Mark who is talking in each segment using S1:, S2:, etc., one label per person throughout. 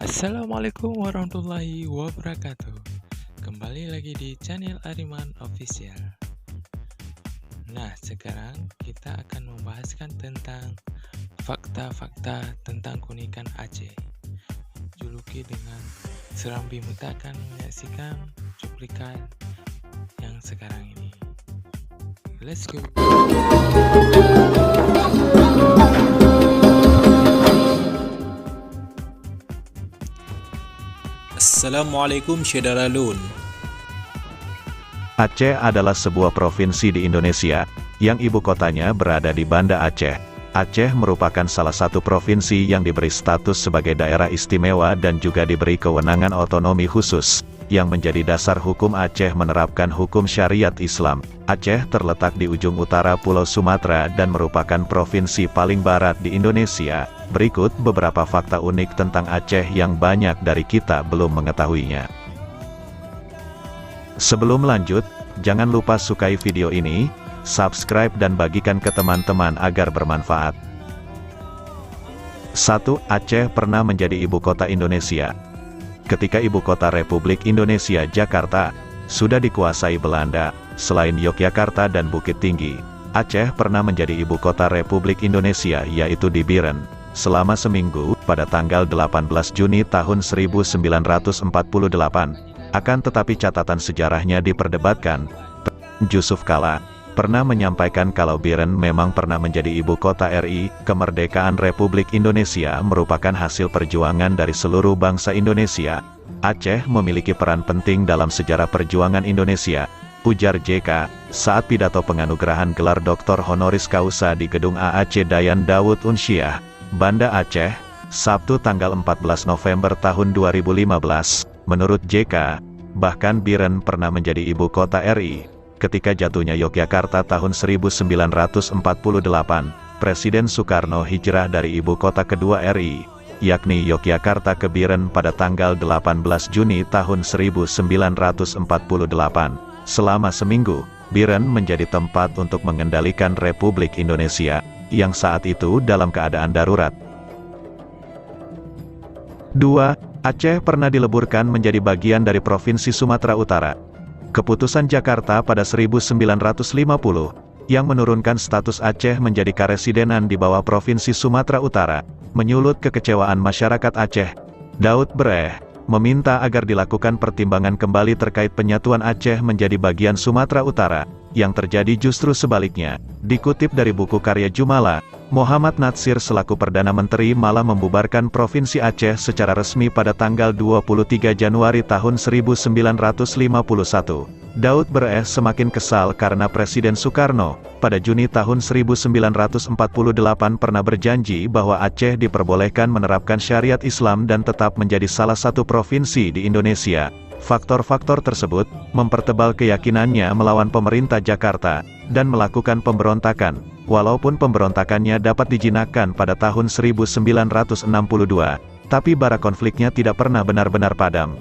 S1: Assalamualaikum warahmatullahi wabarakatuh. Kembali lagi di channel Ariman Official. Nah, sekarang kita akan membahaskan tentang fakta-fakta tentang keunikan Aceh. Juluki dengan Serambi Muta akan menyaksikan cuplikan yang sekarang ini. Let's go.
S2: Assalamualaikum Saudara Lun.
S3: Aceh adalah sebuah provinsi di Indonesia, yang ibu kotanya berada di Banda Aceh. Aceh merupakan salah satu provinsi yang diberi status sebagai daerah istimewa dan juga diberi kewenangan otonomi khusus, yang menjadi dasar hukum Aceh menerapkan hukum syariat Islam. Aceh terletak di ujung utara Pulau Sumatera dan merupakan provinsi paling barat di Indonesia. Berikut beberapa fakta unik tentang Aceh yang banyak dari kita belum mengetahuinya. Sebelum lanjut, jangan lupa sukai video ini, subscribe dan bagikan ke teman-teman agar bermanfaat. 1. Aceh pernah menjadi ibu kota Indonesia. Ketika ibu kota Republik Indonesia Jakarta sudah dikuasai Belanda, selain Yogyakarta dan Bukit Tinggi, Aceh pernah menjadi ibu kota Republik Indonesia yaitu di Biren, selama seminggu, pada tanggal 18 Juni tahun 1948. Akan tetapi catatan sejarahnya diperdebatkan. Yusuf Kala pernah menyampaikan kalau Biren memang pernah menjadi ibu kota RI. Kemerdekaan Republik Indonesia merupakan hasil perjuangan dari seluruh bangsa Indonesia. Aceh memiliki peran penting dalam sejarah perjuangan Indonesia, ujar JK, saat pidato penganugerahan gelar Dr. Honoris Causa di Gedung AAC Dayan Dawud Unsyiah, Banda Aceh, Sabtu tanggal 14 November tahun 2015. Menurut JK, bahkan Biren pernah menjadi ibu kota RI. Ketika jatuhnya Yogyakarta tahun 1948, Presiden Soekarno hijrah dari ibu kota kedua RI, yakni Yogyakarta ke Biren pada tanggal 18 Juni tahun 1948. Selama seminggu, Biren menjadi tempat untuk mengendalikan Republik Indonesia, yang saat itu dalam keadaan darurat. 2. Aceh pernah dileburkan menjadi bagian dari Provinsi Sumatera Utara. Keputusan Jakarta pada 1950, yang menurunkan status Aceh menjadi karesidenan di bawah Provinsi Sumatera Utara, menyulut kekecewaan masyarakat Aceh. Daud Bereh meminta agar dilakukan pertimbangan kembali terkait penyatuan Aceh menjadi bagian Sumatera Utara, yang terjadi justru sebaliknya. Dikutip dari buku karya Jumala, Muhammad Natsir selaku Perdana Menteri malah membubarkan Provinsi Aceh secara resmi pada tanggal 23 Januari tahun 1951. Daud Bereh semakin kesal karena Presiden Soekarno, pada Juni tahun 1948 pernah berjanji bahwa Aceh diperbolehkan menerapkan syariat Islam dan tetap menjadi salah satu provinsi di Indonesia. Faktor-faktor tersebut mempertebal keyakinannya melawan pemerintah Jakarta dan melakukan pemberontakan, walaupun pemberontakannya dapat dijinakkan pada tahun 1962, tapi bara konfliknya tidak pernah benar-benar padam.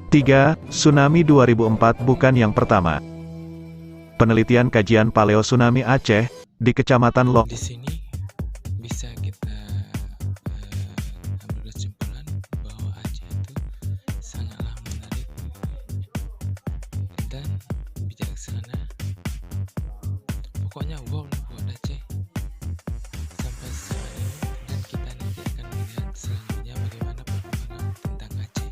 S3: 3. Tsunami 2004 bukan yang pertama. Penelitian kajian paleo tsunami Aceh di Kecamatan Long.
S1: Di sini bisa kita ambil kesimpulan bahwa Aceh itu sangatlah menarik dan bijaksana. Pokoknya wow buat Aceh sampai sekarang ini, dan kita nanti akan melihat selanjutnya bagaimana perkembangan tentang Aceh.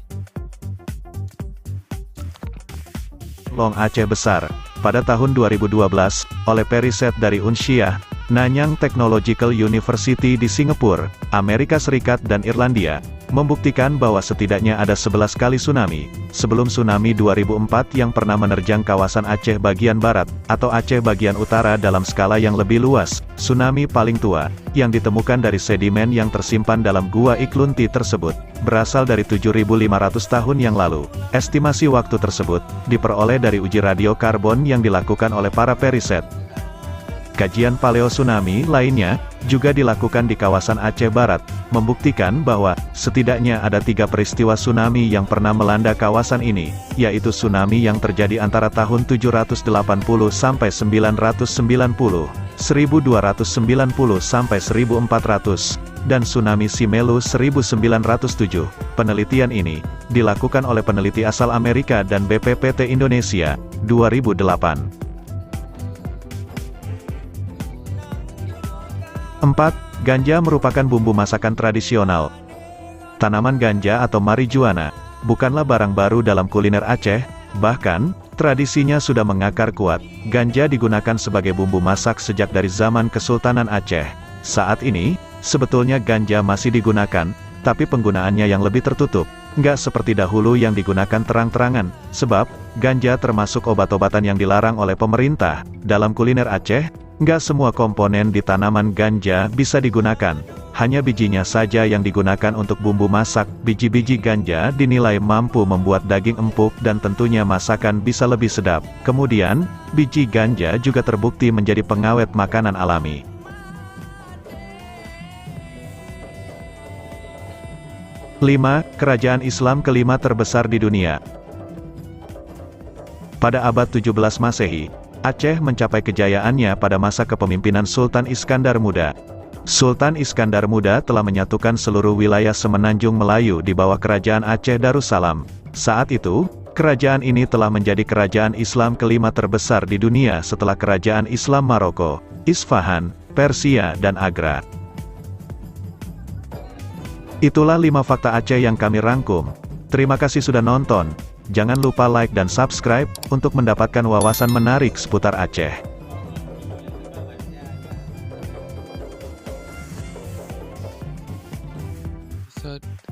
S3: Long Aceh Besar, pada tahun 2012, oleh periset dari Unsyiah, Nanyang Technological University di Singapura, Amerika Serikat dan Irlandia, membuktikan bahwa setidaknya ada 11 kali tsunami, sebelum tsunami 2004 yang pernah menerjang kawasan Aceh bagian barat, atau Aceh bagian utara dalam skala yang lebih luas. Tsunami paling tua, yang ditemukan dari sedimen yang tersimpan dalam Gua Iklunti tersebut, berasal dari 7.500 tahun yang lalu. Estimasi waktu tersebut diperoleh dari uji radiokarbon yang dilakukan oleh para periset. Kajian paleo tsunami lainnya juga dilakukan di kawasan Aceh Barat, membuktikan bahwa setidaknya ada 3 peristiwa tsunami yang pernah melanda kawasan ini, yaitu tsunami yang terjadi antara tahun 780 sampai 990, 1290 sampai 1400, dan tsunami Simelu 1907. Penelitian ini dilakukan oleh peneliti asal Amerika dan BPPT Indonesia, 2008. 4. Ganja merupakan bumbu masakan tradisional. Tanaman ganja atau marijuana bukanlah barang baru dalam kuliner Aceh, bahkan tradisinya sudah mengakar kuat. Ganja digunakan sebagai bumbu masak sejak dari zaman Kesultanan Aceh. Saat ini, sebetulnya ganja masih digunakan, tapi penggunaannya yang lebih tertutup. Nggak seperti dahulu yang digunakan terang-terangan, sebab ganja termasuk obat-obatan yang dilarang oleh pemerintah. Dalam kuliner Aceh, nggak semua komponen di tanaman ganja bisa digunakan. Hanya bijinya saja yang digunakan untuk bumbu masak. Biji-biji ganja dinilai mampu membuat daging empuk dan tentunya masakan bisa lebih sedap. Kemudian, biji ganja juga terbukti menjadi pengawet makanan alami. 5. Kerajaan Islam kelima terbesar di dunia. Pada abad 17 Masehi, Aceh mencapai kejayaannya pada masa kepemimpinan Sultan Iskandar Muda. Sultan Iskandar Muda telah menyatukan seluruh wilayah semenanjung Melayu di bawah kerajaan Aceh Darussalam. Saat itu, kerajaan ini telah menjadi kerajaan Islam kelima terbesar di dunia setelah kerajaan Islam Maroko, Isfahan, Persia dan Agra. Itulah 5 fakta Aceh yang kami rangkum. Terima kasih sudah nonton. Jangan lupa like dan subscribe untuk mendapatkan wawasan menarik seputar Aceh.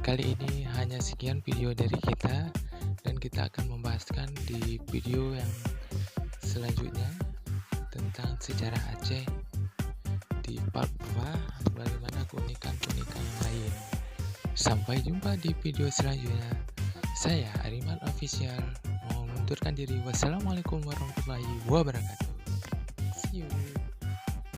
S1: Kali ini hanya sekian video dari kita, dan kita akan membahaskan di video yang selanjutnya tentang sejarah Aceh di part 2, bagaimana keunikan-keunikan yang lain. Sampai jumpa di video selanjutnya. Saya Ariman Official mau mengundurkan diri. Wassalamualaikum warahmatullahi wabarakatuh.